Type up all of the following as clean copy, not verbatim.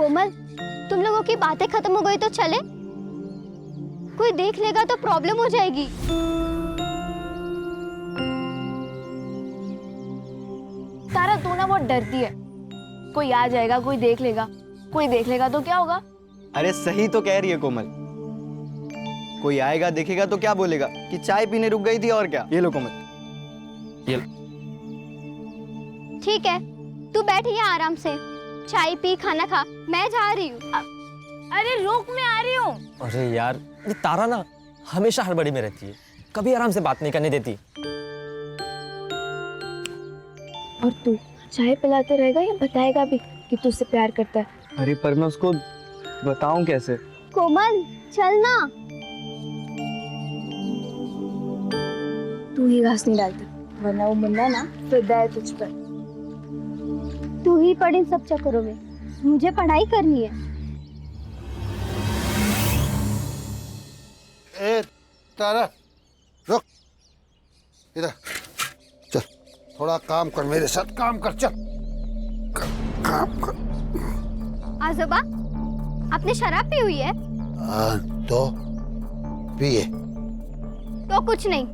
कोमल, तुम लोगों की बातें खत्म हो गई तो चले? कोई देख लेगा तो प्रॉब्लम हो जाएगी। तारा, तू ना बहुत डरती है। कोई आ जाएगा, कोई देख लेगा, कोई देख लेगा तो क्या होगा? अरे सही तो कह रही है कोमल। कोई आएगा देखेगा तो क्या बोलेगा कि चाय पीने रुक गई थी और क्या। ये लो कोमल, ये लो। ठीक है, तू बैठ यहाँ आराम से, चाय पी, खाना खा, मैं जा रही हूँ। अरे रुक, मैं आ रही हूँ। अरे यार, ये तारा ना हमेशा हड़बड़ी में रहती है, कभी आराम से बात नहीं करने देती। और तू चाय पिलाते रहेगा या बताएगा भी कि तू उससे प्यार करता है? अरे पर मैं उसको बताऊं कैसे? कोमल चल ना। तू ही घास नहीं डालती, वरना वो मुन्ना ना फिदा है तुझ पर। तू ही पढ़ इन सब चक्करों में, मुझे पढ़ाई करनी है। ए तारा, रुक इधर चल, थोड़ा काम कर, मेरे साथ काम कर, चल काम कर। आजोबा, आपने शराब पी हुई है? तो पिए। तो कुछ नहीं,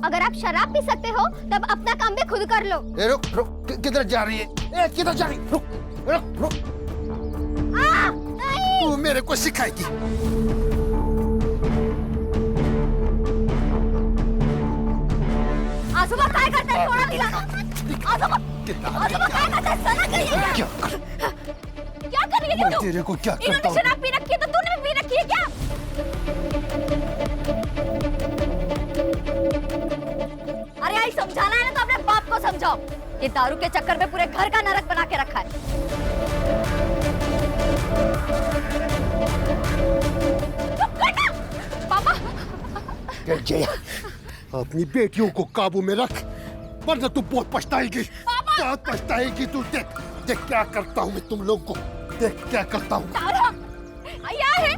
अगर आप शराब पी सकते हो तब अपना काम भी खुद कर लो। ए रुक रुक, किधर जा रही है? ए किधर जा रही? रुक रुक रुक। तू मेरे को सिखाएगी? आजोबा काय करते हैं? थोड़ा दिलाना। आजोबा, आजोबा काय करते हैं? सना करिए। क्या कर रही है तू? तेरे को क्या करता इन्होंने हूँ? शराब पी रखी है तो तूने भी पी रखी है क्या? अरे आई, समझाना है ना तो अपने बाप को समझाओ। ये दारू के चक्कर में पूरे घर का नरक बना के रखा है। चुप कर ना। पापा। जया, अपनी बेटियों को काबू में रख, वरना तू बहुत पछताएगी। बहुत पछताएगी तू। देख देख क्या करता हूँ मैं तुम लोग को, देख क्या करता हूँ। तारा, आया है?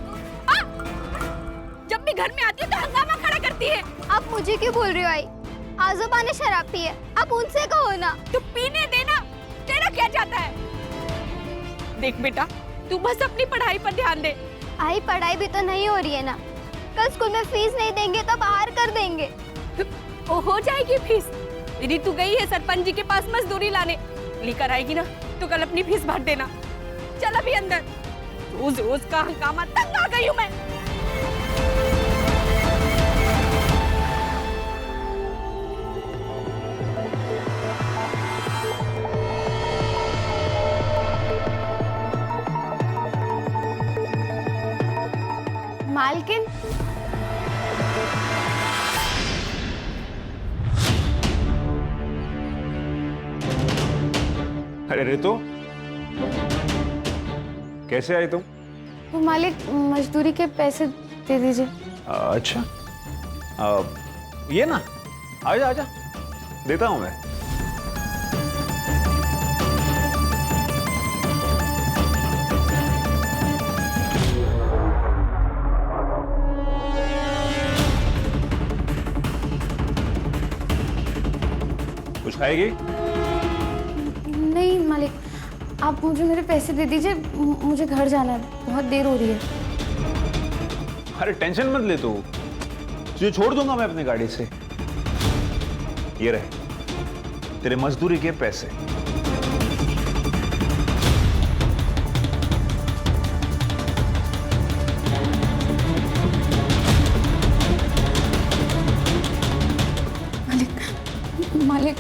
जब भी घर में आती है तो हंगामा खड़ा करती है। आप मुझे क्यों बोल रही हो आई? आजोबा ने शराब पी है, आप उनसे कहो ना। तू पीने देना, तेरा क्या जाता है? देख बेटा, तू बस अपनी पढ़ाई पर ध्यान दे। आई, पढ़ाई भी तो नहीं हो रही है ना। कल स्कूल में फीस नहीं देंगे तो बाहर कर देंगे। ओ हो जाएगी फीस। यदि तू गई है सरपंच जी के पास मजदूरी लाने, लेकर आएगी ना तो कल अपनी फीस भर देना। चल अभी अंदर, रोज रोज का हंगामा, तंग आ गई हूँ मैं। मालकिन, अरे रितु, कैसे आई तुम? वो मालिक मजदूरी के पैसे दे दीजिए। अच्छा, ये ना, आजा आजा, देता हूं मैं। कुछ खाएगी? नहीं मालिक, आप मुझे मेरे पैसे दे दीजिए, मुझे घर जाना है, बहुत देर हो रही है। अरे टेंशन मत ले तू, तुझे छोड़ दूंगा मैं अपनी गाड़ी से। ये रहे तेरे मजदूरी के पैसे। मालिक,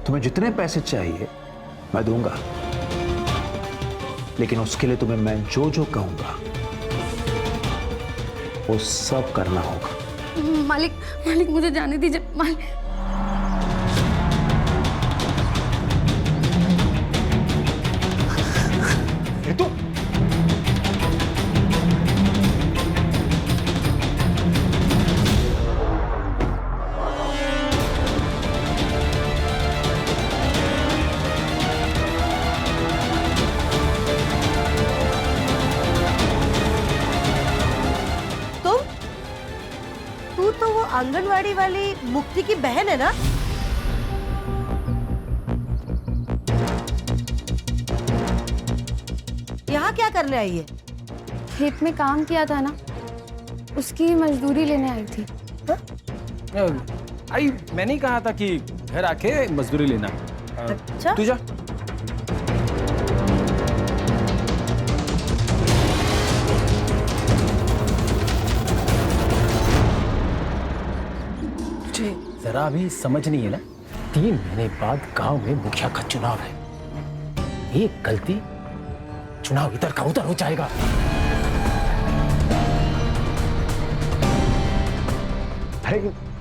तुम्हें जितने पैसे चाहिए मैं दूंगा, लेकिन उसके लिए तुम्हें मैं जो जो कहूंगा वो सब करना होगा। मालिक, मालिक मुझे जाने दीजिए। मालिक, रितु, तू तो वो आंगनवाड़ी वाली मुक्ति की बहन है ना? यहाँ क्या करने आई है? खेत में काम किया था ना, उसकी मजदूरी लेने आई थी। आई मैंने ही कहा था कि घर आके मजदूरी लेना। अच्छा। तू जा। मुझे जरा भी समझ नहीं है ना, 3 महीने बाद गांव में मुखिया का चुनाव है। एक गलती चुनाव इधर का उधर हो जाएगा।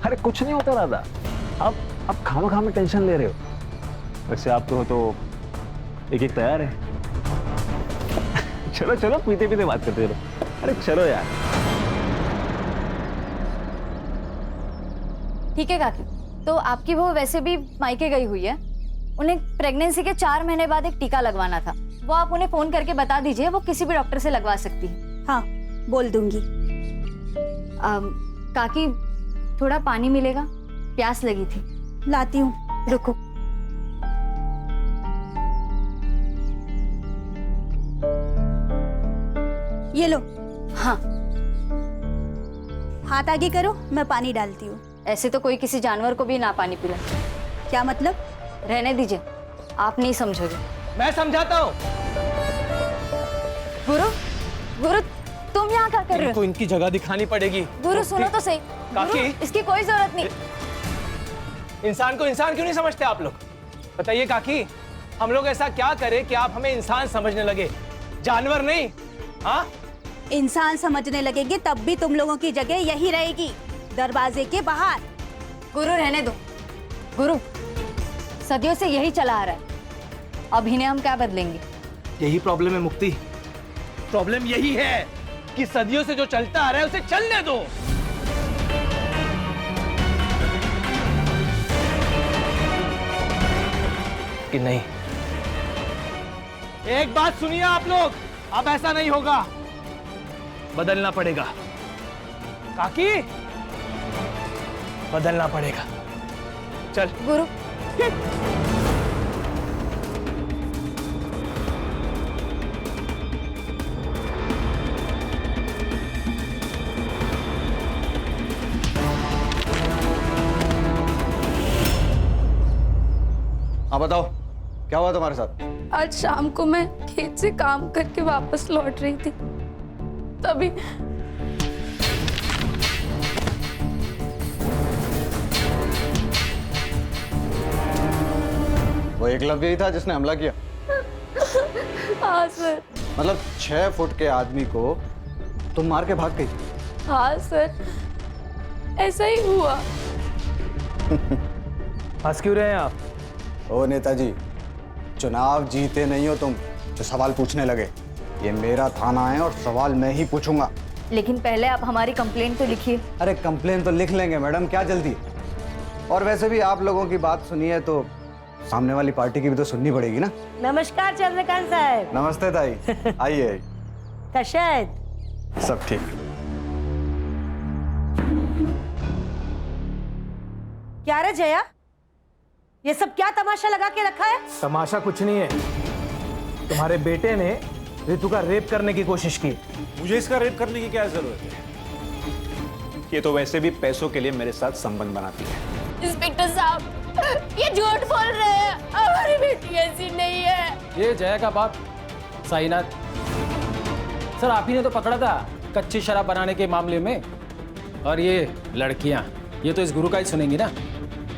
अरे कुछ नहीं होता दादा, आप खामा में टेंशन ले रहे हो। वैसे आप तो एक तैयार है। चलो चलो पीते पीते बात करते रहो। अरे चलो यार। ठीक है काकी, तो आपकी बहू वैसे भी मायके गई हुई है, उन्हें प्रेगनेंसी के 4 महीने बाद एक टीका लगवाना था। वो आप उन्हें फोन करके बता दीजिए, वो किसी भी डॉक्टर से लगवा सकती है। हाँ, बोल दूंगी। काकी थोड़ा पानी मिलेगा, प्यास लगी थी। लाती हूँ, रुको। ये लो। हाँ, हाथ आगे करो, मैं पानी डालती हूँ। ऐसे तो कोई किसी जानवर को भी ना पानी पिला। क्या मतलब? रहने दीजिए, आप नहीं समझोगे। मैं समझाता हूँ। गुरु, गुरु तुम यहाँ क्या कर रहे इनको हो? इनकी जगह दिखानी पड़ेगी। गुरु सुनो तो सही। काकी? गुरु, इसकी कोई जरूरत नहीं। इंसान को इंसान क्यों नहीं समझते आप लोग? बताइए काकी, हम लोग ऐसा क्या करें कि आप हमें इंसान समझने लगे, जानवर नहीं? हाँ, इंसान समझने लगेंगे तब भी तुम लोगों की जगह यही रहेगी, दरवाजे के बाहर। गुरु रहने दो। गुरु, सदियों से यही चला आ रहा है, अब इन्हें हम क्या बदलेंगे? यही प्रॉब्लम है मुक्ति। प्रॉब्लम यही है कि सदियों से जो चलता आ रहा है उसे चलने दो। कि नहीं? एक बात सुनिए आप लोग, अब ऐसा नहीं होगा, बदलना पड़ेगा। काकी, बदलना पड़ेगा। चल गुरु, हाँ बताओ, क्या हुआ तुम्हारे साथ? आज शाम को मैं खेत से काम करके वापस लौट रही थी, तभी वो एकलव्य ही था जिसने हमला किया? हाँ सर। मतलब 6 फुट के आदमी को तुम मार के भाग गई? हाँ सर, ऐसा ही हुआ। हंस क्यों रहे हैं आप? ओ नेताजी, चुनाव जीते नहीं हो तुम जो सवाल पूछने लगे। ये मेरा थाना है और सवाल मैं ही पूछूंगा। लेकिन पहले आप हमारी कंप्लेंट तो लिखिए। अरे कंप्लेन तो लिख लेंगे मैडम, क्या जल्दी है? और वैसे भी आप लोगों की बात सुनी है तो सामने वाली पार्टी की भी तो सुननी पड़ेगी ना। नमस्कार चंद्रकांत साहब। नमस्ते ताई, आइए। कशायद सब ठीक? क्या रे जया, ये सब क्या तमाशा लगा के रखा है? तमाशा कुछ नहीं है, तुम्हारे बेटे ने ऋतु का रेप करने की कोशिश की। मुझे इसका रेप करने की क्या जरूरत है? ये तो वैसे भी पैसों के लिए मेरे साथ संबंध बनाती है। इंस्पेक्टर साहब, ये झूठ बोल रहे हैं, हमारी बेटी ऐसी नहीं है। ये जया का बाप साईनाथ सर, आप ही ने तो पकड़ा था कच्ची शराब बनाने के मामले में। और ये लड़कियां, ये तो इस गुरु का ही सुनेंगी ना।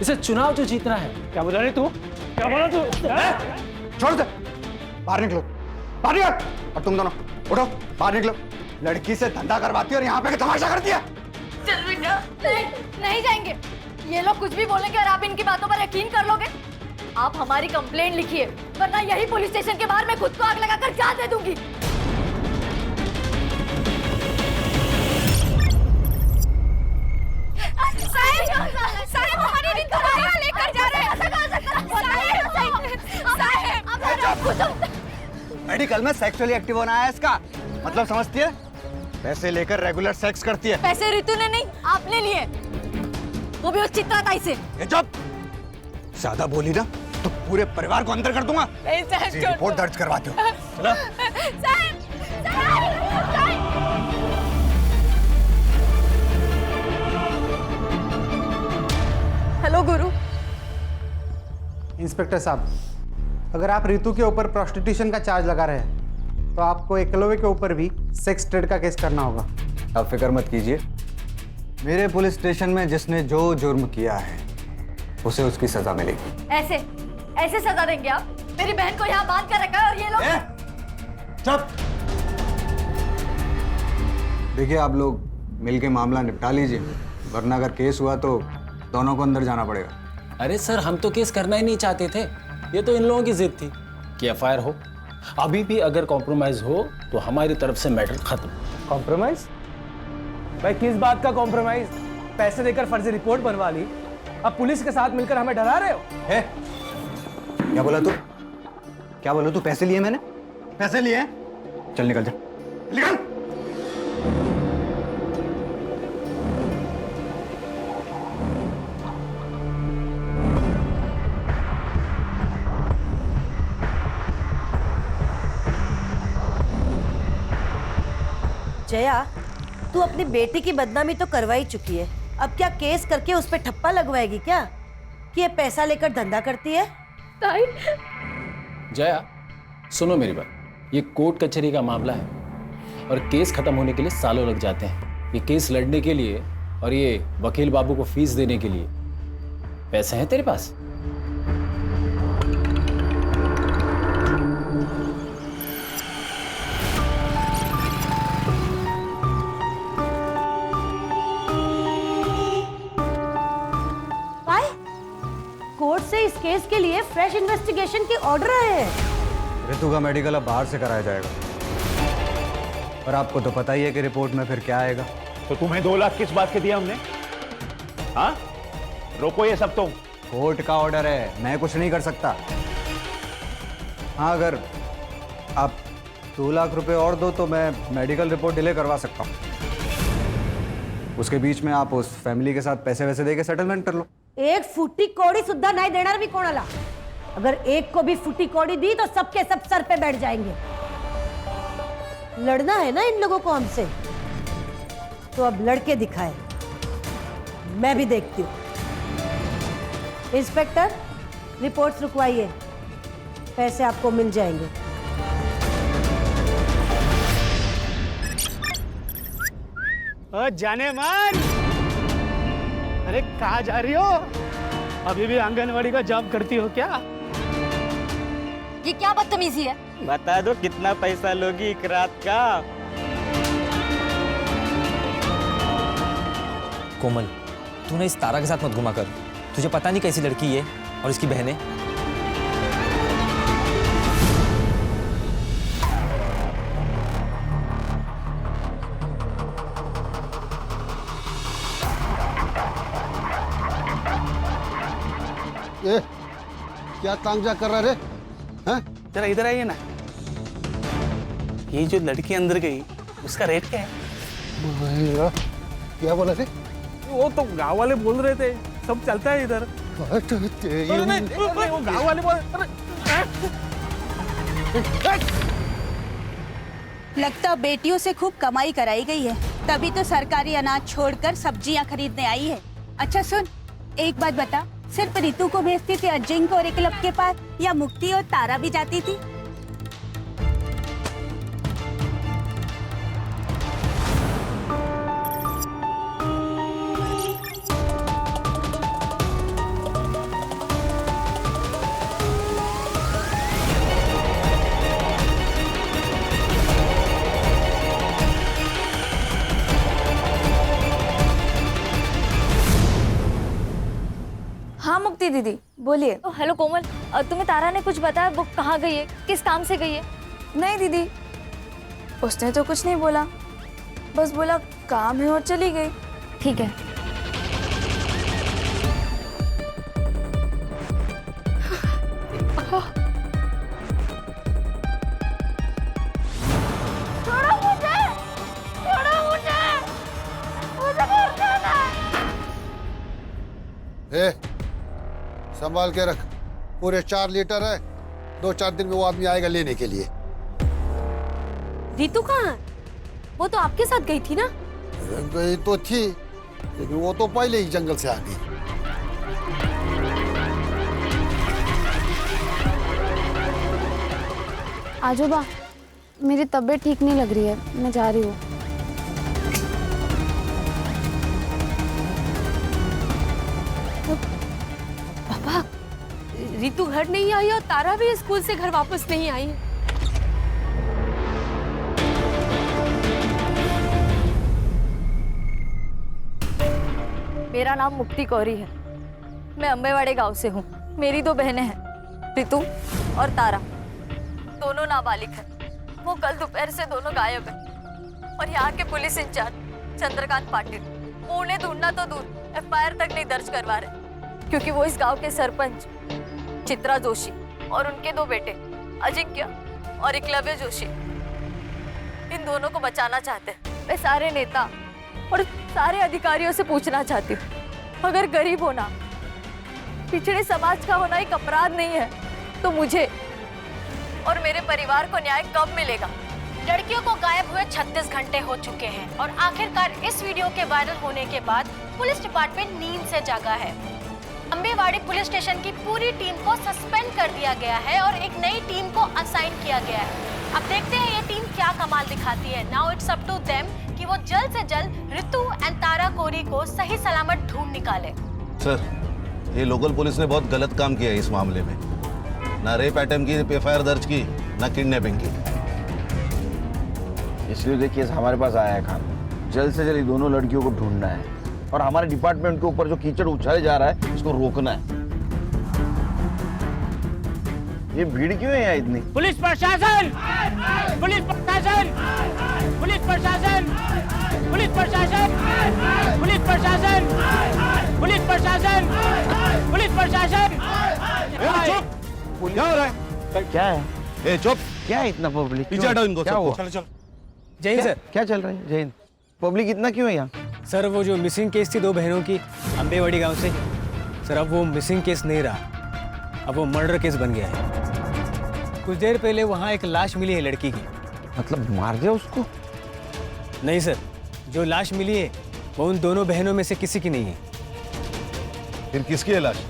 इसे चुनाव जो जीतना है। क्या बोला रे तू? क्या बोला तू? छोड़ दे, बाहर निकलो, बाहर निकल। और तुम दोनों उठो, बाहर निकलो। लड़की से धंधा करवाती है और यहाँ पे तमाशा करती है। चल बेटा। नहीं जाएंगे, ये लोग कुछ भी बोलेंगे और आप इनकी बातों पर यकीन कर लोगे। आप हमारी कंप्लेंट लिखिए, वरना यही पुलिस स्टेशन के बाहर मैं खुद को आग लगाकर जान दे दूंगी। साहब हमारी ऋतु को यहाँ लेकर जा रहे हैं। मेडिकल में सेक्सुअली एक्टिव होना है इसका मतलब, समझती है? पैसे लेकर रेगुलर सेक्स करती है। पैसे ऋतु ने नहीं, आपने लिए, वो भी उस चित्राताई से। ये चुप, ज्यादा बोली ना तो पूरे परिवार को अंदर कर दूंगा। नहीं साहब, रिपोर्ट दर्ज करवाते हो। साहब गुरु। इंस्पेक्टर साहब, अगर आप रितु के ऊपर प्रोस्टिट्यूशन का चार्ज लगा रहे हैं तो आपको एकलव्य के ऊपर भी सेक्स ट्रेड का केस करना होगा। आप फिक्र मत कीजिए, मेरे पुलिस स्टेशन में जिसने जो जुर्म किया है उसे उसकी सजा मिलेगी। ऐसे ऐसे सजा देंगे आप? मेरी बहन को यहाँ बांध कर रखा है और ये लोग। चुप। देखिए, आप लोग मिलके मामला निपटा लीजिए, वरना अगर केस हुआ तो दोनों को अंदर जाना पड़ेगा। अरे सर, हम तो केस करना ही नहीं चाहते थे, ये तो इन लोगों की जिद थी कि एफआईआर हो। अभी भी अगर कॉम्प्रोमाइज हो तो हमारी तरफ से मैटर खत्म। कॉम्प्रोमाइज? भाई किस बात का कॉम्प्रोमाइज? पैसे देकर फर्जी रिपोर्ट बनवा ली, अब पुलिस के साथ मिलकर हमें डरा रहे हो? है? क्या बोला तू? क्या बोला तू? पैसे लिए मैंने? पैसे लिए? चल निकल जा, निकल। जया, तू अपनी बेटी की बदनामी तो करवा ही चुकी है, अब क्या केस करके उस पे ठप्पा लगवाएगी क्या कि ये पैसा लेकर धंधा करती है? ताई, जया, सुनो मेरी बात, ये कोर्ट कचहरी का मामला है और केस खत्म होने के लिए सालों लग जाते हैं। ये केस लड़ने के लिए और ये वकील बाबू को फीस देने के लिए पैसे हैं तेरे पास? कोर्ट से इस केस के लिए फ्रेश इन्वेस्टिगेशन के ऑर्डर आए हैं। रितु का मेडिकल अब बाहर से कराया जाएगा, पर आपको तो पता ही है कि रिपोर्ट में फिर क्या आएगा। तो तुम्हें 2 लाख किस बात के दिया हमने? हाँ, रोको ये सब। तुम कोर्ट का ऑर्डर है, मैं कुछ नहीं कर सकता। हाँ, अगर आप 2 लाख रुपए और दो तो मैं मेडिकल रिपोर्ट डिले करवा सकता हूँ। उसके बीच में आप उस फैमिली के साथ पैसे वैसे देके सेटलमेंट कर लो। एक फुटी कौड़ी सुद्धा नहीं देना भी कोणाला। अगर एक को भी फुटी कौड़ी दी तो सबके सब सर पे बैठ जाएंगे। लड़ना है ना इन लोगों को हमसे, तो अब लड़के दिखाए, मैं भी देखती हूँ। इंस्पेक्टर, रिपोर्ट्स रुकवाइए, पैसे आपको मिल जाएंगे। जाने मन, अरे कहाँ जा रही हो? अभी भी आंगनवाड़ी का जॉब करती हो क्या? ये क्या बदतमीजी है? बता दो कितना पैसा लोगी एक रात का? कोमल, तू ना इस तारा के साथ मत घुमा कर। तुझे पता नहीं कैसी लड़की है और इसकी बहनें। ए, क्या तांजा कर रहा रे? हैं? जरा इधर आइए ना। ये जो लड़की अंदर गई, उसका रेट क्या है? क्या बोला थे? वो तो गांव वाले बोल रहे थे, सब चलता है इधर। नहीं, वो गांव वाले बोल। लगता बेटियों से खूब कमाई कराई गई है, तभी तो सरकारी अनाज छोड़कर सब्जियां खरीदने आई है। अच्छा सुन, एक बात बता, सिर्फ रितु को भेजती थी अजिंक और एकलव के पास, या मुक्ति और तारा भी जाती थी? हाँ मुक्ति दीदी, बोलिए। हेलो कोमल, तुम्हें तारा ने कुछ बताया? वो कहाँ गई है, किस काम से गई है? नहीं दीदी, उसने तो कुछ नहीं बोला, बस बोला काम है और चली गई। ठीक है। ए, संभाल के रख, पूरे 4 लीटर है, 2-4 दिन में वो आदमी आएगा लेने के लिए। रितु कहाँ है? वो तो आपके साथ गई थी ना? गई तो थी, लेकिन वो तो पहले ही जंगल से आ गई। आजो बा, मेरी तबीयत ठीक नहीं लग रही है, मैं जा रही हूँ। पापा, रितु घर नहीं आई और तारा भी स्कूल से घर वापस नहीं आई है। मेरा नाम मुक्ति कौरी है। मैं अम्बेवाड़े गांव से हूँ। मेरी 2 बहनें हैं, रितु और तारा। दोनों नाबालिग हैं। वो कल दोपहर से दोनों गायब हैं। और यहाँ के पुलिस इंचार्ज चंद्रकांत पाटिल, वो उन्हें ढूंढना तो दूर, FIR तक नहीं दर्ज करवा रहे, क्योंकि वो इस गांव के सरपंच चित्रा जोशी और उनके 2 बेटे अजिंक्य और एकलव्य जोशी, इन दोनों को बचाना चाहते हैं। मैं सारे नेता और सारे अधिकारियों से पूछना चाहती हूँ, अगर गरीब होना, पिछड़े समाज का होना एक अपराध नहीं है, तो मुझे और मेरे परिवार को न्याय कब मिलेगा? लड़कियों को गायब हुए 36 घंटे हो चुके हैं और आखिरकार इस वीडियो के वायरल होने के बाद पुलिस डिपार्टमेंट नींद से जागा है। अम्बेवाड़ी पुलिस स्टेशन की पूरी टीम को सस्पेंड कर दिया गया है और एक नई टीम को असाइन किया गया है। अब देखते हैं ये टीम क्या कमाल दिखाती है। Now it's up to them कि वो जल्द से जल्द रितु एंड तारा कोरी को सही सलामत ढूंढ निकाले। सर, ये लोकल पुलिस ने बहुत गलत काम किया है इस मामले में। ना रेप अटेम्प्ट की FIR दर्ज की, ना किडनैपिंग की। इसलिए देखिए हमारे पास आया है खान, जल्द से जल्द दोनों लड़कियों को ढूंढना है और हमारे डिपार्टमेंट के ऊपर जो कीचड़ उछाले जा रहा है इसको रोकना है। ये भीड़ क्यों है यहाँ इतनी? पुलिस प्रशासन, पुलिस प्रशासन, पुलिस प्रशासन, पुलिस प्रशासन, पुलिस प्रशासन, पुलिस प्रशासन, पुलिस प्रशासन। चुप! क्या हो रहा है? क्या है? ए चुप! क्या है इतना पब्लिक? पीछे हटाओ इनको सबको। चलो चलो। जय हिंद सर। क्या चल रहा है? जय हिंद। पब्लिक इतना क्यों है यहाँ? सर, वो जो मिसिंग केस थी 2 बहनों की अम्बेवाड़ी गांव से, सर अब वो मिसिंग केस नहीं रहा, अब वो मर्डर केस बन गया है। कुछ देर पहले वहाँ एक लाश मिली है लड़की की। मतलब मार दिया उसको? नहीं सर, जो लाश मिली है वो उन दोनों बहनों में से किसी की नहीं है। फिर किसकी है लाश?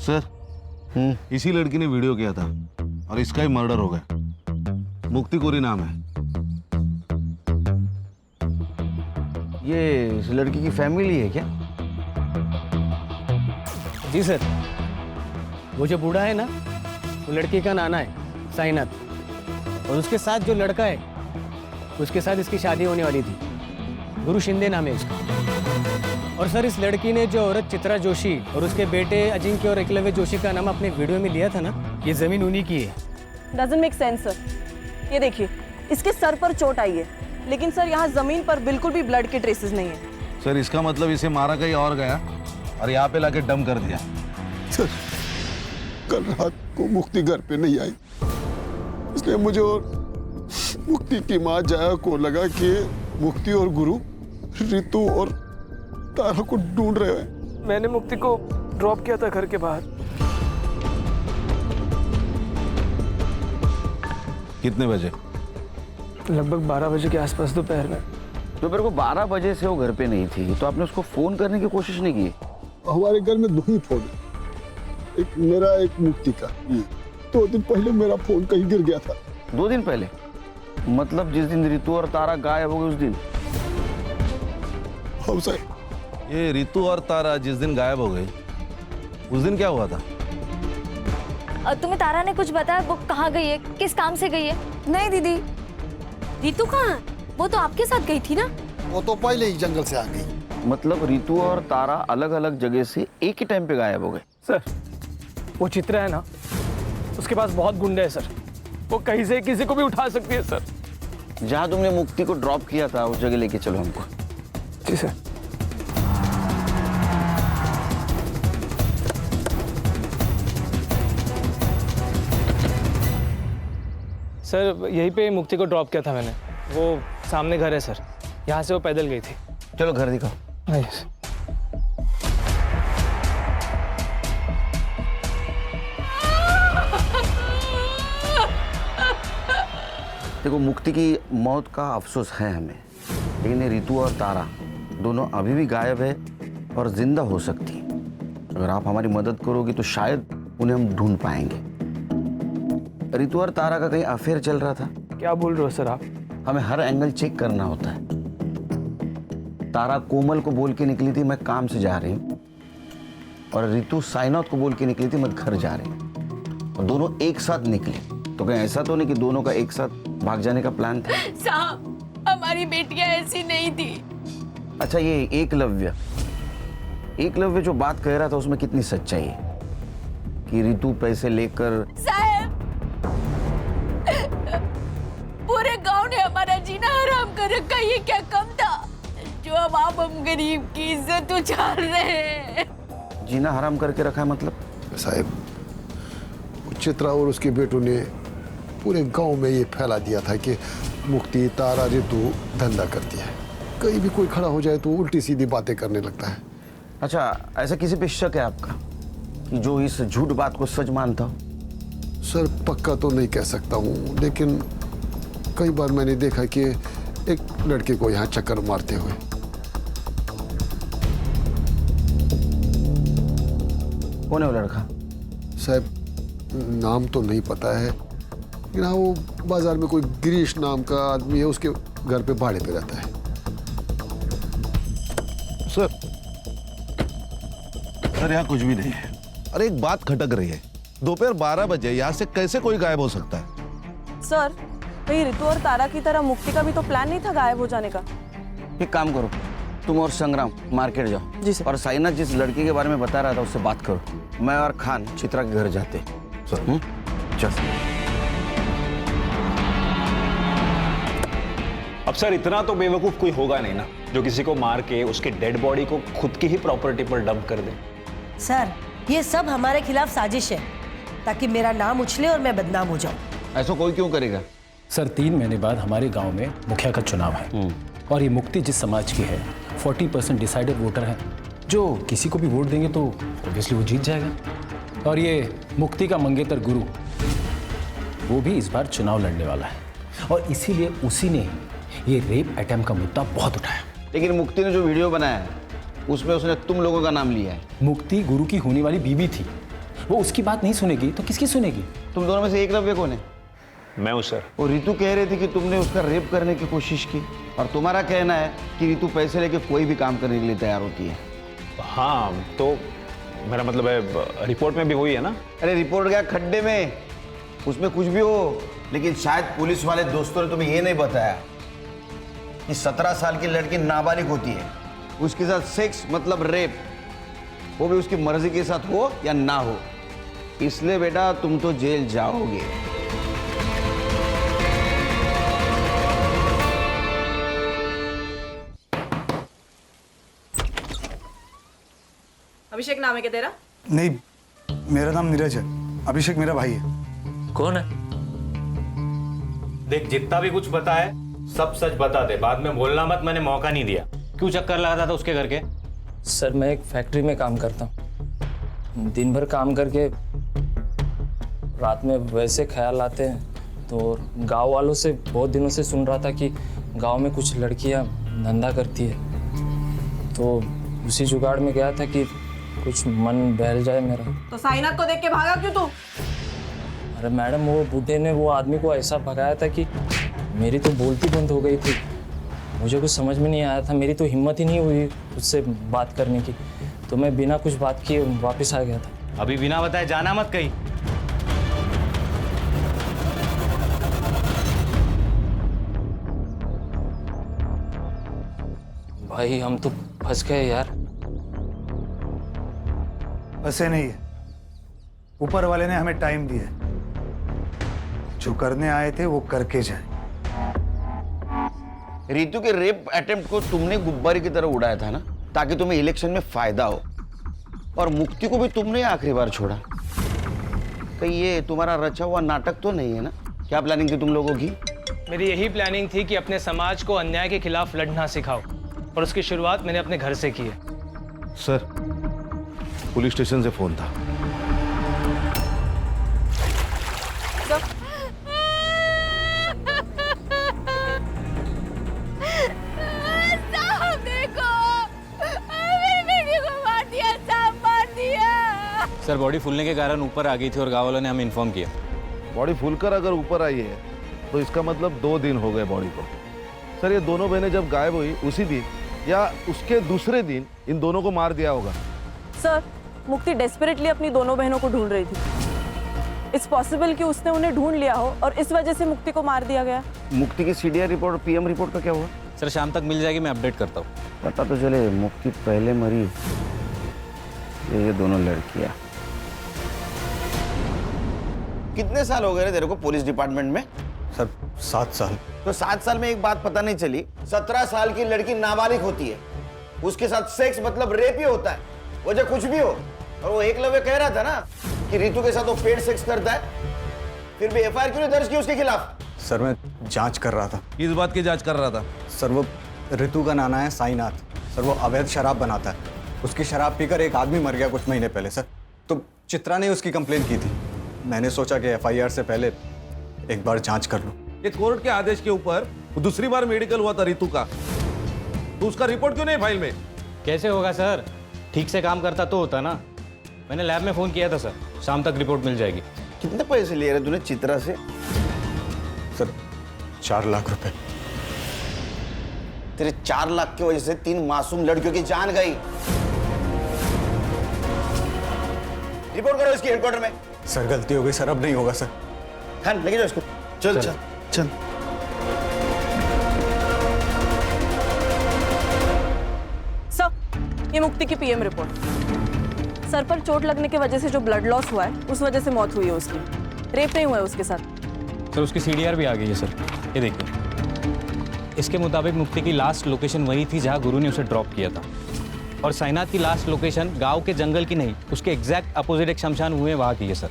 सर, इसी लड़की ने वीडियो किया था और इसका ही मर्डर हो गया। मुक्ति कोरी नाम है। ये इस लड़की की फैमिली है क्या? जी सर, वो जो बूढ़ा है ना, वो लड़की का नाना है साईनाथ, और उसके साथ जो लड़का है उसके साथ इसकी शादी होने वाली थी। गुरु शिंदे नाम है उसका। और सर, इस लड़की ने जो औरत चित्रा जोशी और उसके बेटे अजिंक्य और एकलव्य जोशी का नाम अपने वीडियो में लिया था ना, ये जमीन उन्हीं की है। Doesn't make sense sir. ये देखिए, इसके सर पर चोट आई है, लेकिन सर यहाँ जमीन पर बिल्कुल भी ब्लड के ट्रेसेस नहीं है। सर, इसका मतलब इसे मारा कहीं और गया और यहाँ पे लाके डम कर दिया। सर, कल रात को मुक्ति घर पे नहीं आई, इसलिए मुझे और मुक्ति की माँ जया को लगा कि मुक्ति और गुरु रितु और तारा को ढूंढ रहे हैं। मैंने मुक्ति को ड्रॉप किया था घर के बाहर। कितने बजे? लगभग 12 बजे के आसपास दोपहर में। दोपहर को 12 बजे से वो घर पे नहीं थी, तो आपने उसको फोन करने की कोशिश नहीं की? हमारे घर में 2 ही फोन है, एक मेरा एक मुक्ति का। 2 दिन पहले मेरा फोन कहीं गिर गया था। 2 दिन पहले? मतलब जिस दिन रितु और तारा गायब हो गए उस दिन? हाँ सर। ये रितु और तारा जिस दिन गायब हो गई, उस दिन क्या हुआ था? तुम्हें तारा ने कुछ बताया? वो कहाँ गई है, किस काम से गई है? नहीं दीदी, रितु कहाँ? वो तो आपके साथ गई थी ना। वो तो पहले ही जंगल से आ गई। मतलब रितु और तारा अलग अलग जगह से एक ही टाइम पे गायब हो गए? सर, वो चित्रा है ना, उसके पास बहुत गुंडे हैं सर। वो कहीं से किसी को भी उठा सकती है सर। जहाँ तुमने मुक्ति को ड्रॉप किया था उस जगह लेके चलो हमको। जी सर। सर, यहीं पे मुक्ति को ड्रॉप किया था मैंने। वो सामने घर है सर, यहाँ से वो पैदल गई थी। चलो घर दिखाओ। यस। देखो, मुक्ति की मौत का अफसोस है हमें, लेकिन ये रितु और तारा दोनों अभी भी गायब है और जिंदा हो सकती है। अगर आप हमारी मदद करोगे तो शायद उन्हें हम ढूंढ पाएंगे। रितु और तारा का कहीं अफेयर चल रहा था। क्या बोल रहे हो सर आप? हमें हर एंगल चेक करना होता है। तारा कोमल को बोल के निकली थी मैं काम से जा रही हूँ, और रितु साइनाथ को बोल के निकली थी मैं घर जा रही हूँ, और दोनों एक साथ निकले। तो कहीं ऐसा तो नहीं कि दोनों का एक साथ भाग जाने का प्लान था? साहब, हमारी बेटियां ऐसी नहीं थी। अच्छा, ये एकलव्य जो बात कह रहा था उसमें कितनी सच्चाई है कि रितु पैसे लेकर? साहब, पूरे गांव ने हमारा जीना हराम कर रखा, ये क्या कम था जो अब आप हम गरीब की इज्जत उछाल रहे हैं? जीना हराम करके रखा है मतलब? साहब, चित्रा और उसके बेटों ने पूरे गांव में ये फैला दिया था कि मुक्ति, तारा, रितु धंधा करती है। कहीं भी कोई खड़ा हो जाए तो उल्टी सीधी बातें करने लगता है। अच्छा, ऐसा किसी पे शक है आपका कि जो इस झूठ बात को सच मानता हो? सर, पक्का तो नहीं कह सकता हूँ, लेकिन कई बार मैंने देखा कि एक लड़के को यहाँ चक्कर मारते हुए। कौन है वो लड़का? साहब, नाम तो नहीं पता है, लेकिन हाँ, वो बाजार में कोई गिरीश नाम का आदमी है, उसके घर पे भाड़े पे रहता है। सर यहाँ कुछ भी नहीं है। अरे एक बात खटक रही है, दोपहर 12 बजे यहाँ से कैसे कोई गायब हो सकता है? सर, कहीं रितु और तारा की तरह मुक्ति का भी तो प्लान नहीं था गायब हो जाने का? एक काम करो, तुम और संग्राम मार्केट जाओ। जी सर। और साइनाथ जिस लड़की के बारे में बता रहा था उससे बात करो। मैं और खान चित्रा के घर जाते। सर चल। अब सर इतना तो बेवकूफ कोई होगा नहीं ना जो किसी को मार के उसके डेड बॉडी को खुद की ही प्रॉपर्टी पर डंप कर दे। सर, ये सब हमारे खिलाफ साजिश है ताकि मेरा नाम उछले और मैं बदनाम हो जाऊं। ऐसा कोई क्यों करेगा? सर 3 महीने बाद हमारे गांव में मुखिया का चुनाव है और ये मुक्ति जिस समाज की है 40% डिसाइडेड वोटर है, जो किसी को भी वोट देंगे तो ऑब्वियसली वो जीत जाएगा। और ये मुक्ति का मंगेतर गुरु वो भी इस बार चुनाव लड़ने वाला है और इसीलिए उसी ने ये रेप अटेम्प्ट का मुद्दा बहुत उठाया। लेकिन मुक्ति ने जो वीडियो बनाया है उसमें उसने तुम लोगों का नाम लिया है। मुक्ति गुरु की होने वाली बीवी थी, वो उसकी बात नहीं सुनेगी तो किसकी सुनेगी? तुम दोनों में से एकलव्य कौन है? मैं हूं सर। और रितु कह रही थी कि तुमने उसका रेप करने की कोशिश की, और तुम्हारा कहना है कि रितु पैसे लेके कोई भी काम करने के लिए तैयार होती है। हाँ, तो मेरा मतलब है रिपोर्ट में भी वही है ना। अरे रिपोर्ट गया खड्डे में, उसमें कुछ भी हो, लेकिन शायद पुलिस वाले दोस्तों ने तुम्हें ये नहीं बताया कि 17 साल की लड़की नाबालिग होती है, उसके साथ सेक्स मतलब रेप, वो भी उसकी मर्जी के साथ हो या ना हो। इसलिए बेटा तुम तो जेल जाओगे। अभिषेक नाम है क्या तेरा? नहीं, मेरा नाम नीरज है। अभिषेक मेरा भाई है। कौन है? देख, जितना भी कुछ बता है सब सच बता दे, बाद में बोलना मत, मैंने मौका नहीं दिया। क्यों चक्कर लगाता था उसके घर के? सर मैं एक फैक्ट्री में काम करता हूँ, दिन भर काम करके रात में वैसे ख्याल आते हैं, तो गांव वालों से बहुत दिनों से सुन रहा था कि गांव में कुछ लड़कियां धंधा करती है, तो उसी जुगाड़ में गया था कि कुछ मन बहल जाए मेरा। तो साइनाथ को देख के भागा क्यों तू? अरे मैडम, वो बूढ़े ने वो आदमी को ऐसा भगाया था कि मेरी तो बोलती बंद हो गई थी। मुझे कुछ समझ में नहीं आया था, मेरी तो हिम्मत ही नहीं हुई उससे बात करने की, तो मैं बिना कुछ बात किए वापस आ गया था। अभी बिना बताए जाना मत कहीं। भाई हम तो फंस गए यार। ऐसे नहीं है, ऊपर वाले ने हमें टाइम दिया है, जो करने आए थे वो करके जाए। रितु के रेप अटेम्प्ट को तुमने गुब्बारे की तरह उड़ाया था ना, ताकि तुम्हें इलेक्शन में फायदा हो, और मुक्ति को भी तुमने आखिरी बार छोड़ा। कहीं ये तुम्हारा रचा हुआ नाटक तो नहीं है ना? क्या प्लानिंग थी तुम लोगों की? मेरी यही प्लानिंग थी कि अपने समाज को अन्याय के खिलाफ लड़ना सिखाओ, और उसकी शुरुआत मैंने अपने घर से की है। सर, पुलिस स्टेशन से फोन था। सर बॉडी फूलने के कारण ऊपर आ गई थी और गाँव वालों ने हमें इन्फॉर्म किया। बॉडी फूलकर अगर ऊपर आई है तो इसका मतलब 2 दिन हो गए बॉडी को। सर ये दोनों बहनें जब गायब हुई उसी दिन या उसके दूसरे दिन इन दोनों को मार दिया होगा। सर मुक्ति डेस्परेटली अपनी दोनों बहनों को ढूंढ रही थी। इट्स पॉसिबल कि उसने उन्हें ढूंढ लिया हो और इस वजह से मुक्ति को मार दिया गया। मुक्ति की सीडीआर रिपोर्ट और पीएम रिपोर्ट का क्या हुआ? सर शाम तक मिल जाएगी, मैं अपडेट करता हूँ। पता तो चले मुक्ति पहले मरी ये दोनों लड़कियां। कितने साल हो गए रे तेरे को पुलिस डिपार्टमेंट में? सर 7 साल। तो 7 साल में एक बात पता नहीं चली, 17 साल की लड़की नाबालिग होती है, उसके साथ सेक्स मतलब रेप ही होता है, वजह कुछ भी हो। और वो एकलव्य कह रहा था ना कि रितु के साथ वो पेड सेक्स करता है, फिर भी एफआईआर क्यों नहीं दर्ज की उसके खिलाफ? सर मैं जांच कर रहा था। किस बात की जांच कर रहा था? सर वो रितु का नाना है साईनाथ। सर वो अवैध शराब बनाता है, उसकी शराब पीकर एक आदमी मर गया कुछ महीने पहले सर। तो चित्रा ने उसकी कंप्लेन की थी, मैंने सोचा कि एफआईआर से पहले एक बार जांच कर लूं। ये कोर्ट के आदेश के ऊपर दूसरी बार मेडिकल हुआ था रितु का, तो उसका रिपोर्ट क्यों नहीं फाइल में? कैसे होगा सर, ठीक से काम करता तो होता ना। मैंने लैब में फ़ोन किया था सर, शाम तक रिपोर्ट मिल जाएगी। कितने पैसे लिए रहे तूने चित्रा से? सर 4 लाख रुपए। तेरे 4 लाख की वजह से 3 मासूम लड़कियों की जान गई। रिपोर्ट करो इसकी हेडक्वार्टर में। सर गलती हो गई सर, अब नहीं होगा सर। हाँ लेके जाओ इसको। चल चल चल। सर ये मुक्ति की पीएम रिपोर्ट। सर पर चोट लगने की वजह से जो ब्लड लॉस हुआ है उस वजह से मौत हुई है उसकी, रेप नहीं हुआ है उसके साथ। सर उसकी सीडीआर भी आ गई है सर, ये देखिए। इसके मुताबिक मुक्ति की लास्ट लोकेशन वही थी जहां गुरु ने उसे ड्रॉप किया था, और साईनाथ की लास्ट लोकेशन गांव के जंगल की नहीं, उसके एग्जैक्ट अपोजिट एक शमशान हुए वहां की है सर।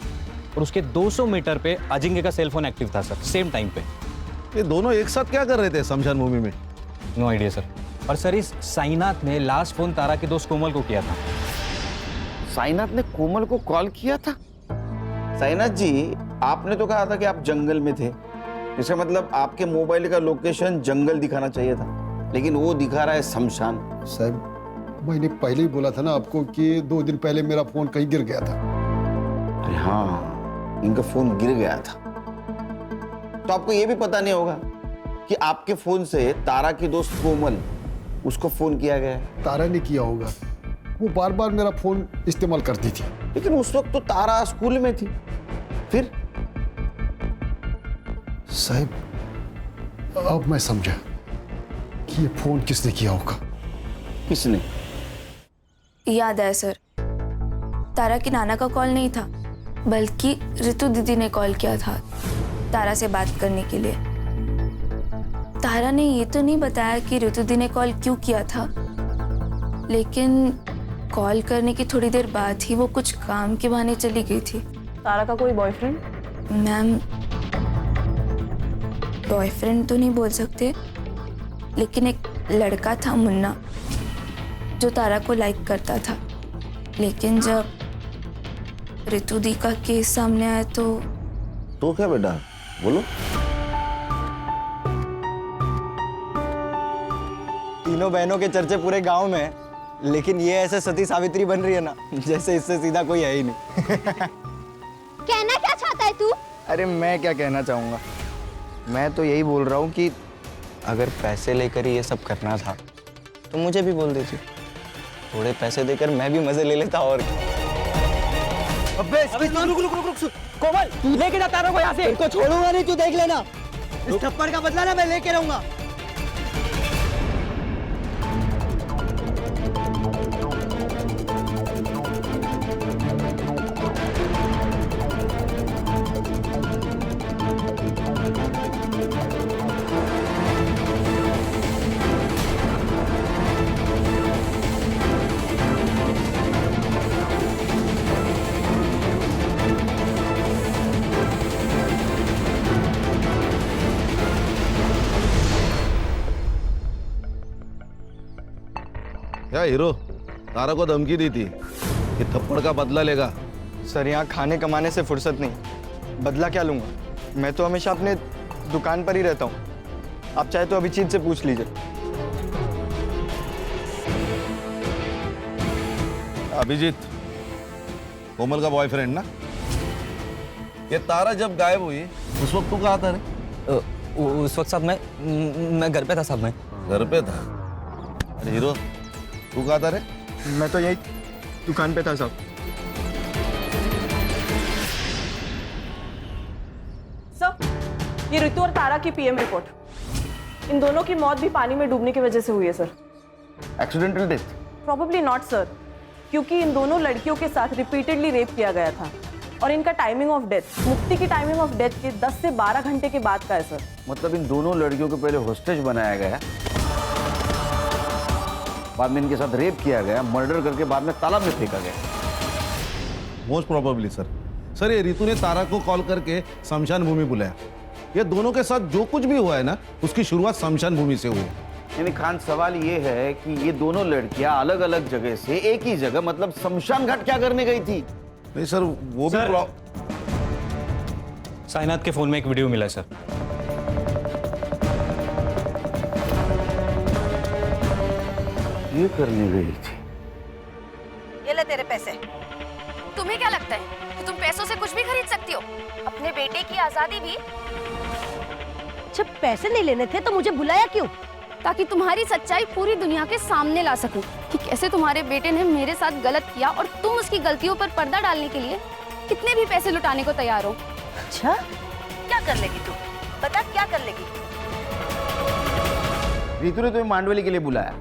और उसके 200 मीटर पे अजिंक्य का सेलफोन एक्टिव था सर, सेम टाइम पे। ये दोनों एक साथ क्या कर रहे थे शमशान भूमि में? No idea sir. और सर इस साईनाथ ने लास्ट फोन तारा के दोस्त कोमल को किया था। साईनाथ ने कोमल को कॉल किया था? साईनाथ जी आपने तो कहा था कि आप जंगल में थे, इसका मतलब आपके मोबाइल का लोकेशन जंगल दिखाना चाहिए था, लेकिन वो दिखा रहा है शमशान। साहब मैंने पहले ही बोला था ना आपको कि 2 दिन पहले मेरा फोन कहीं गिर गया था। अरे हाँ इनका फोन गिर गया था, तो आपको ये भी पता नहीं होगा कि आपके फोन से तारा की दोस्त कोमल उसको फोन किया गया है। तारा ने किया होगा, वो बार बार मेरा फोन इस्तेमाल करती थी। लेकिन उस वक्त तो तारा स्कूल में थी। फिर साहब अब मैं समझा कि ये फोन किसने किया होगा। किसने? याद आया सर, तारा के नाना का कॉल नहीं था, बल्कि रितु दीदी ने कॉल किया था तारा से बात करने के लिए। तारा ने ये तो नहीं बताया कि रितु दी ने कॉल क्यों किया था, लेकिन कॉल करने की थोड़ी देर बाद ही वो कुछ काम के बहाने चली गई थी। तारा का कोई बॉयफ्रेंड? मैम बॉयफ्रेंड तो नहीं बोल सकते, लेकिन एक लड़का था मुन्ना जो तारा को लाइक करता था, लेकिन जब रितु दी का केस सामने आया तो क्या बेटा बोलो। तीनों बहनों के चर्चे पूरे गांव में है, लेकिन ये ऐसे सती सावित्री बन रही है ना जैसे इससे सीधा कोई है ही नहीं। कहना क्या चाहता है तू? अरे मैं क्या कहना चाहूंगा, मैं तो यही बोल रहा हूँ कि अगर पैसे लेकर ही ये सब करना था तो मुझे भी बोल देती, थोड़े पैसे देकर मैं भी मजे ले लेता। और अबे रुक कोमल, लेके जा तारा को यहाँ से। इनको छोड़ूंगा नहीं, तू देख लेना। इस थप्पड़ का बदला ना मैं लेके रहूंगा। क्या हीरो तारा को धमकी दी थी कि थप्पड़ का बदला लेगा? सर यहाँ खाने कमाने से फुर्सत नहीं, बदला क्या लूंगा, मैं तो हमेशा अपने दुकान पर ही रहता हूँ। आप चाहे तो अभिजीत से पूछ लीजिए। अभिजीत कोमल का बॉयफ्रेंड ना? ये तारा जब गायब हुई उस वक्त तू कहाँ था रे? उस वक्त साहब मैं घर पे था साहब। मैं घर पे था? अरे हीरो, तू कहाँ था रे? मैं तो यही दुकान पे था साहब। सर, ये ऋतु और तारा की पीएम रिपोर्ट। इन दोनों की मौत भी पानी में डूबने की वजह से हुई है sir. Accidental death? Probably not sir, क्योंकि इन दोनों लड़कियों के साथ रिपीटेडली रेप किया गया था और इनका टाइमिंग ऑफ डेथ मुक्ति की टाइमिंग ऑफ डेथ के 10 से 12 घंटे के बाद का है सर। मतलब इन दोनों लड़कियों को पहले होस्टेज बनाया गया, बाद में इनके साथ रेप किया गया, मर्डर करके बाद में तालाब में फेंका गया। मोस्ट प्रोबेबली सर ये रितु ने तारा को कॉल करके शमशान भूमि बुलाया। ये दोनों के साथ जो कुछ भी हुआ है ना, उसकी शुरुआत शमशान भूमि से हुई। यानी खान, सवाल ये है कि ये दोनों लड़कियां अलग अलग जगह से एक ही जगह मतलब शमशान घाट क्या करने गई थी? नहीं सर, वो भी साइनाथ के फोन में एक वीडियो मिला है सर। ये करने गई थी। ये ले तेरे पैसे। तुम्हें क्या लगता है कि तुम पैसों से कुछ भी खरीद सकती हो? अपने बेटे की आजादी भी? जब पैसे नहीं लेने थे तो मुझे बुलाया क्यों? ताकि तुम्हारी सच्चाई पूरी दुनिया के सामने ला सकूं कि कैसे तुम्हारे बेटे ने मेरे साथ गलत किया और तुम उसकी गलतियों पर पर्दा डालने के लिए कितने भी पैसे लुटाने को तैयार हो। अच्छा, क्या कर लेगी तू? बता क्या कर लेगी? रितु ने तुम्हें मांडवली के लिए बुलाया,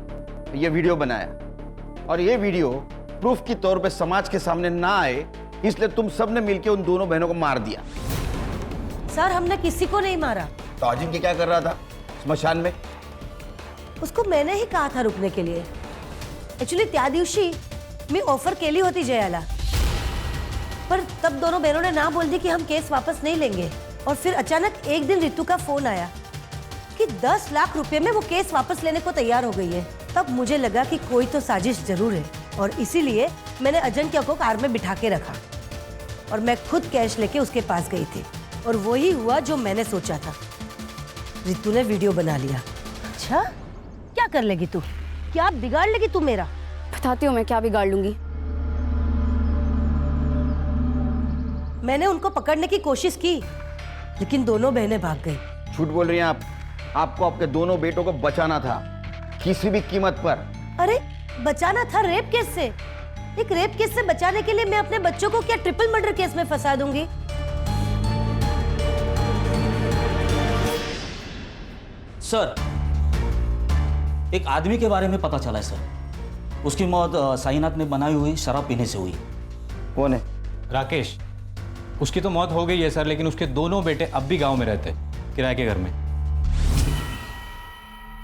ये वीडियो बनाया और ये वीडियो प्रूफ के तौर पे समाज के सामने ना आए, इसलिए तुम सबने मिलकर उन दोनों बहनों को मार दिया। सर, हमने किसी को नहीं मारा। तो अजिंक्य क्या कर रहा था स्मशान में? उसको मैंने ही कहा था रुकने के लिए। एक्चुअली त्या दिवशी मी ऑफर केली होती जयाला, पर तब दोनों बहनों ने ना बोल दी कि हम केस वापस नहीं लेंगे। और फिर अचानक एक दिन रितु का फोन आया कि 10 लाख रुपए में वो केस वापस लेने को तैयार हो गई है। तब मुझे लगा कि कोई तो साजिश जरूर है और इसीलिए मैंने अजिंक्य को कार में बिठा के रखा और मैं खुद कैश लेके उसके पास गई थी और वही हुआ जो मैंने सोचा था। रितु ने वीडियो बना लिया। अच्छा, क्या कर लेगी तू? क्या बिगाड़ लेगी तू मेरा? बताती हूँ मैं क्या बिगाड़ लूंगी। मैंने उनको पकड़ने की कोशिश की लेकिन दोनों बहनें भाग गई। झूठ बोल रही हैं आप। आपको आपके दोनों बेटों को बचाना था किसी भी कीमत पर। अरे बचाना था रेप केस से? एक रेप केस से बचाने के लिए मैं अपने बच्चों को क्या ट्रिपल मर्डर केस में फंसा दूंगी? सर, एक आदमी के बारे में पता चला है सर। उसकी मौत साईनाथ ने बनाई हुई शराब पीने से हुई। कौन है? राकेश। उसकी तो मौत हो गई है सर, लेकिन उसके दोनों बेटे अब भी गांव में रहते, किराए के घर में।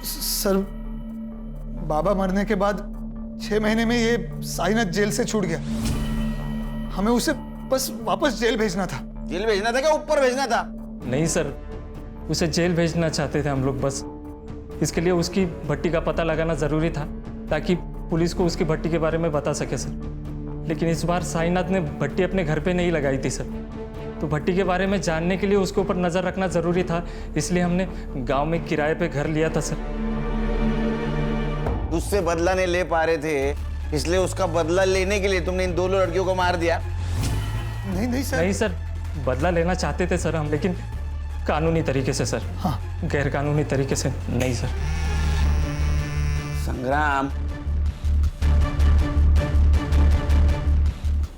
सर, बाबा मरने के बाद 6 महीने में ये साईनाथ जेल से छूट गया। हमें उसे बस वापस जेल भेजना था। जेल भेजना था क्या ऊपर भेजना था? नहीं सर, उसे जेल भेजना चाहते थे हम लोग। बस इसके लिए उसकी भट्टी का पता लगाना जरूरी था ताकि पुलिस को उसकी भट्टी के बारे में बता सके सर। लेकिन इस बार साईनाथ ने भट्टी अपने घर पे नहीं लगाई थी सर, तो भट्टी के बारे में जानने के लिए उसके ऊपर नजर रखना जरूरी था, इसलिए हमने गांव में किराए पे घर लिया था सर। उससे बदला नहीं ले पा रहे थे, इसलिए उसका बदला लेने के लिए तुमने इन दोनों लड़कियों को मार दिया? नहीं सर। नहीं सर, बदला लेना चाहते थे सर हम, लेकिन कानूनी तरीके से सर। हाँ, गैर कानूनी तरीके से नहीं सर। संग्राम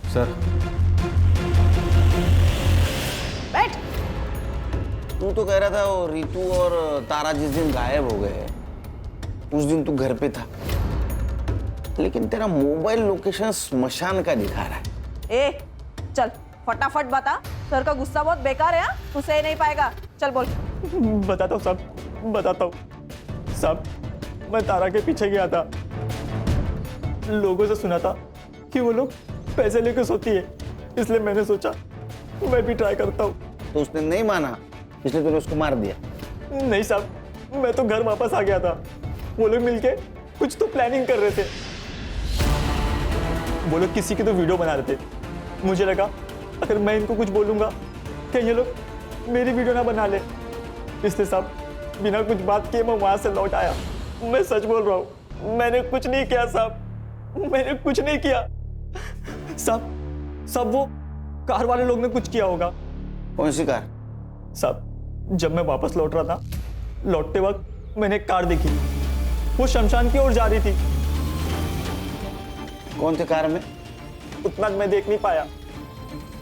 सर, बैठ। तू तो कह रहा था वो रितु और तारा जिस दिन गायब हो गए उस दिन तू घर पे था, लेकिन तेरा मोबाइल लोकेशन स्मशान का दिखा रहा है। ए, चल फटाफट बता। सर का गुस्सा बहुत बेकार है। तू सह नहीं पाएगा। चल बोल। बताता हूँ साहब, बताता हूँ साहब। मैं तारा के पीछे गया था, लोगों से सुना था कि वो लोग पैसे लेकर सोती है, इसलिए मैंने सोचा मैं भी ट्राई करता हूँ। तो उसने नहीं माना, इसलिए तूने उसको मार दिया? नहीं साहब, मैं तो घर वापस आ गया था। वो लोग मिलके कुछ तो प्लानिंग कर रहे थे। वो लोग किसी की तो वीडियो बना रहे थे। मुझे लगा अगर मैं इनको कुछ बोलूंगा कि ये लोग मेरी वीडियो ना बना ले, इसलिए साहब बिना कुछ बात किए मैं वहां से लौट आया। मैं सच बोल रहा हूँ, मैंने कुछ नहीं किया साहब, मैंने कुछ नहीं किया साहब। सब वो कार वाले लोग ने कुछ किया होगा। कौन सी कार? साहब, जब मैं वापस लौट रहा था, लौटते वक्त मैंने एक कार देखी, वो शमशान की ओर जा रही थी। कौन थे कार में? उतना मैं देख नहीं पाया,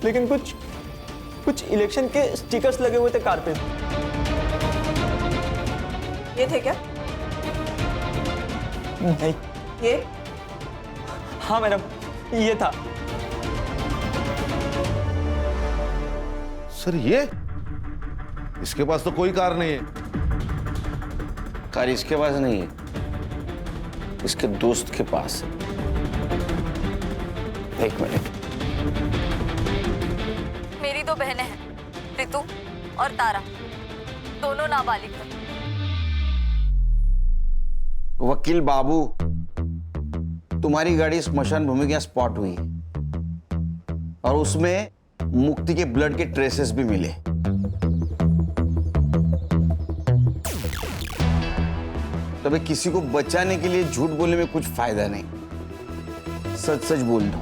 लेकिन कुछ इलेक्शन के स्टिकर्स लगे हुए थे कार पे। ये थे क्या? नहीं। ये? हाँ मैडम, ये था। सर ये इसके पास तो कोई कार नहीं है। कार इसके पास नहीं है, इसके दोस्त के पास है। एक मिनट। मेरी दो बहनें हैं, रितु और तारा, दोनों नाबालिग हैं। वकील बाबू, तुम्हारी गाड़ी स्मशान भूमि के यहाँ स्पॉट हुई और उसमें मुक्ति के ब्लड के ट्रेसेस भी मिले। तभी किसी को बचाने के लिए झूठ बोलने में कुछ फायदा नहीं। सच सच बोल दो।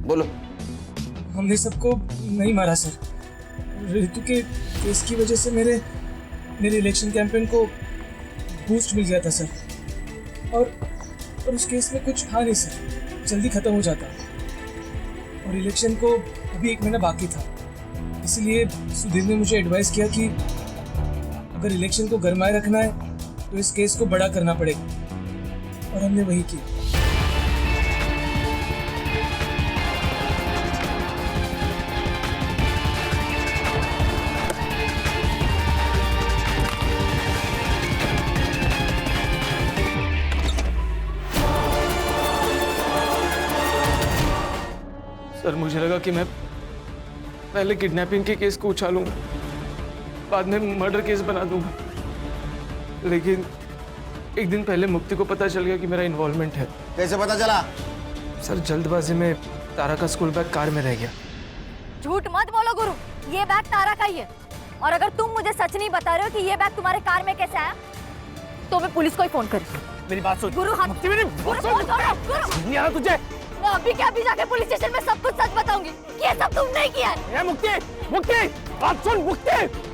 बोलो। हमने सबको नहीं मारा सर। ऋतु के केस की वजह से मेरे इलेक्शन कैंपेन को बूस्ट मिल गया था सर, और उस केस में कुछ था नहीं सर, जल्दी खत्म हो जाता, और इलेक्शन को अभी 1 महीना बाकी था। इसलिए सुधीर ने मुझे एडवाइस किया कि अगर इलेक्शन को गरमाए रखना है तो इस केस को बड़ा करना पड़ेगा, और हमने वही किया। सर, मुझे लगा कि मैं पहले किडनैपिंग के केस को उछालूंगा, बाद में मर्डर केस बना दूंगा, लेकिन एक दिन पहले मुक्ति को पता चल गया कि मेरा इन्वॉल्वमेंट है। कैसे पता चला? सर, जल्दबाजी में तारा का स्कूल बैग कार में रह गया। झूठ मत बोलो गुरु, ये बैग तारा का ही है। और अगर तुम मुझे सच नहीं बता रहे हो कि ये बैग तुम्हारे कार में कैसे आया, तो मैं पुलिस को ही फोन करूँ। मेरी बात सुन। गुरु, हाथ मेरी गुरु, फोन करो, गुरु। नहीं आ रहा तुझे? मैं अभी के अभी जाके पुलिस स्टेशन में सब कुछ सच बताऊंगी कि ये सब तुमने किया है। मुक्ति, मुक्ति, बात सुन मुक्ति।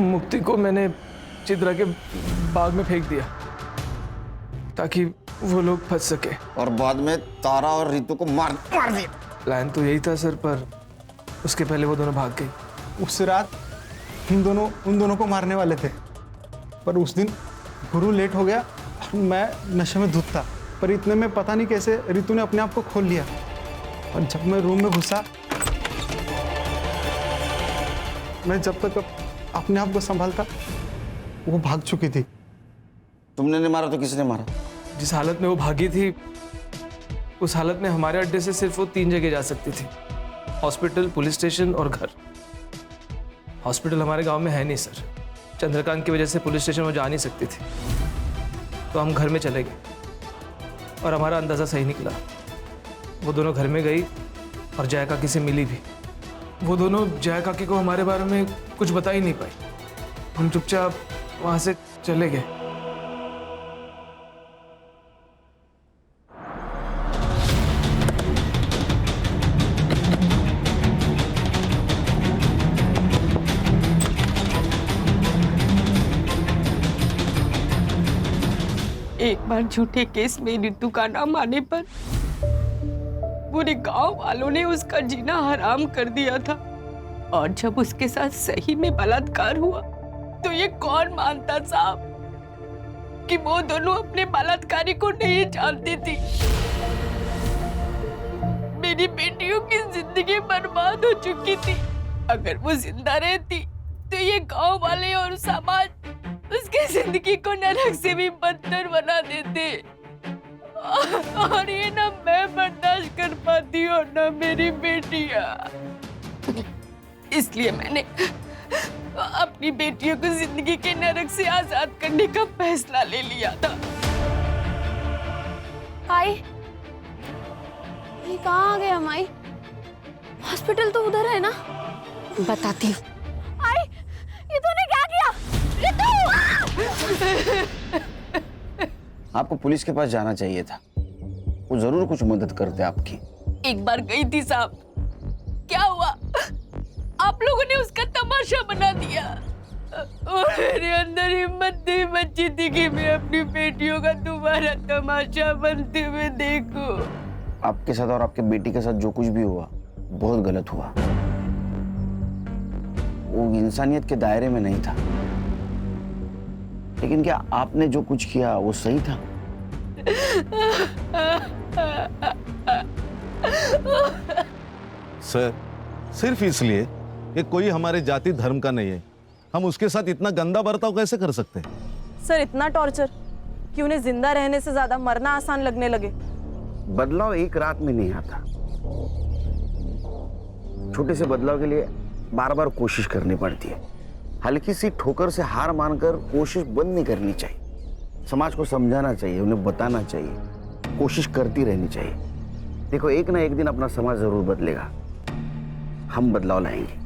मुक्ति को मैंने चित्रा के बाग में फेंक दिया ताकि वो लोग फंस सके, और बाद में तारा और रितु को मार दिया। प्लान तो यही था सर, पर उसके पहले वो दोनों भाग गई। उस रात उन दोनों को मारने वाले थे, पर उस दिन गुरु लेट हो गया, मैं नशे में धुत था, पर इतने में पता नहीं कैसे रितु ने अपने आप को खोल लिया, और जब मैं रूम में घुसा, मैं जब तक अपने आप को संभालता वो भाग चुकी थी। तुमने नहीं मारा तो किसने मारा? जिस हालत में वो भागी थी, उस हालत में हमारे अड्डे से सिर्फ वो 3 जगह जा सकती थी, हॉस्पिटल, पुलिस स्टेशन और घर। हॉस्पिटल हमारे गांव में है नहीं सर, चंद्रकांत की वजह से पुलिस स्टेशन वो जा नहीं सकती थी, तो हम घर में चले गए और हमारा अंदाज़ा सही निकला। वो दोनों घर में गई और जया काकी से मिली भी। वो दोनों जया काकी को हमारे बारे में कुछ बता ही नहीं पाई। हम चुपचाप वहाँ से चले गए। एक बार झूठे केस में रितु का नाम आने पर पूरे गांव वालों ने उसका जीना हराम कर दिया था, और जब उसके साथ सही में बलात्कार हुआ तो ये कौन मानता साहब कि वो दोनों अपने बलात्कारी को नहीं जानती थी। मेरी बेटियों की जिंदगी बर्बाद हो चुकी थी। अगर वो जिंदा रहती तो ये गांव वाले और समाज उसकी जिंदगी को नरक से भी बदतर बना देते, और ये ना मैं बर्दाश्त कर पाती हूँ ना मेरी बेटियां। इसलिए मैंने अपनी बेटियों को जिंदगी के नरक से आजाद करने का फैसला ले लिया था। माई, ये कहाँ आ गया माई? हॉस्पिटल तो उधर है ना? बताती हूँ। आई, ये तूने क्या किया? आपको पुलिस के पास जाना चाहिए था, वो जरूर कुछ मदद करते आपकी। एक बार गई थी साहब, क्या हुआ? आप लोगों ने उसका तमाशा बना दिया और मेरे अंदर हिम्मत नहीं बची थी कि मैं अपनी बेटियों का दोबारा तमाशा बनते हुए देखूं। आपके साथ और आपके बेटी के साथ जो कुछ भी हुआ बहुत गलत हुआ। वो इंसानियत के दायरे में नहीं था। लेकिन क्या आपने जो कुछ किया वो सही था? सर, सिर्फ इसलिए कि कोई हमारे जाति धर्म का नहीं है, हम उसके साथ इतना गंदा बर्ताव कैसे कर सकते हैं? सर इतना टॉर्चर कि उन्हें जिंदा रहने से ज्यादा मरना आसान लगने लगे। बदलाव एक रात में नहीं आता। छोटे से बदलाव के लिए बार बार कोशिश करनी पड़ती है। हल्की सी ठोकर से हार मानकर कोशिश बंद नहीं करनी चाहिए। समाज को समझाना चाहिए, उन्हें बताना चाहिए, कोशिश करती रहनी चाहिए। देखो, एक ना एक दिन अपना समाज जरूर बदलेगा। हम बदलाव लाएंगे।